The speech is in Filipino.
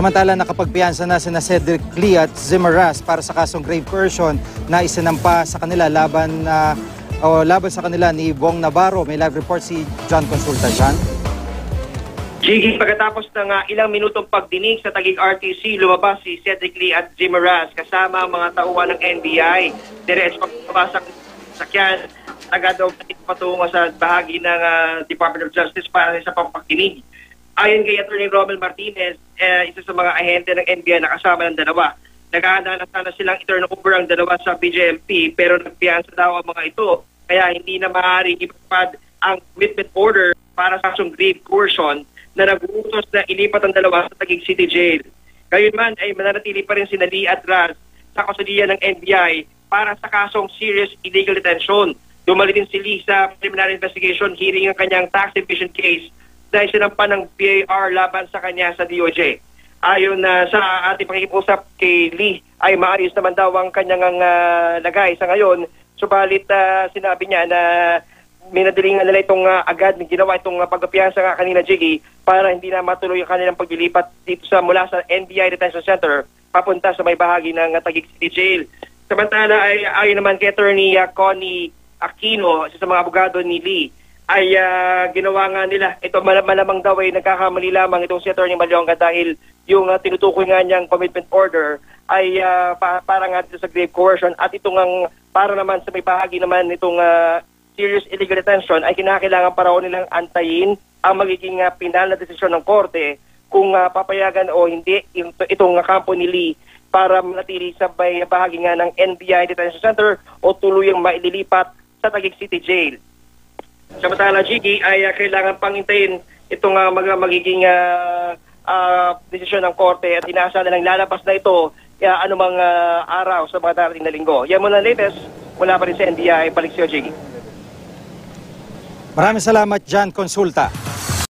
Samantala, nakapagpiyansa na sina Cedric Lee at Zimmeras para sa kasong grave coercion na isinampa sa kanila laban sa kanila ni Bong Navarro. May live report si John Consulta. John? Gigi, pagkatapos ng ilang minutong pagdinig sa Taguig RTC, lumabas si Cedric Lee at Zimmeras kasama ang mga tauhan ng NBI. Diretso pagpapasak ng sakyan, agad daw patungo sa bahagi ng Department of Justice para sa pagdinig. Ayon kay Atty. Romel Martinez, isa sa mga ahente ng NBI na kasama ng dalawa. Nag-aanda na sana silang i-turn over ang dalawa sa BJMP pero nagpiyansa daw ang mga ito kaya hindi na maaaring ipagpad ang commitment order para sa kasong grave coercion na nag-uutos na ilipat ang dalawa sa Taguig City Jail. Gayunman ay mananatili pa rin si Lee at Raz sa kustodiya ng NBI para sa kasong serious illegal detention. Dumali din si Lee sa preliminary investigation hearing ang kanyang tax evasion case na isinampa ng BAR laban sa kanya sa DOJ. Ayon sa ating pakikipusap kay Lee ay maayos naman daw ang kanyang lagay sa ngayon. Subalit sinabi niya na minadalingan nila itong agad ginawa itong pagpapiyansa nga kanina, Jiggy, para hindi na matuloy ang kanilang paglilipat dito mula sa NBI Detention Center papunta sa may bahagi ng Taguig City Jail. Samantala ay ayon naman kay Attorney Connie Aquino, isa sa mga abogado ni Lee, ay ginawa nga nila ito malamang daw ay nagkakamali lamang itong si Attorney Malyonga dahil yung tinutukoy nga niyang commitment order ay para nga dito sa grave coercion at itong para naman sa may bahagi naman itong serious illegal detention ay kinakailangan para nilang antayin ang magiging pinal na desisyon ng korte kung papayagan o hindi itong kampo ni Lee para manatili sa bahagi nga ng NBI Detention Center o tuluyang maililipat sa Taguig City Jail. Samantala, Gigi, ay kailangan pangintayin itong magiging desisyon ng korte at inaasahan na lang lalabas na ito anumang araw sa mga darating na linggo. Yan muna latest, wala pa rin sa NBI. Balik siyo, Gigi. Maraming salamat, John Consulta.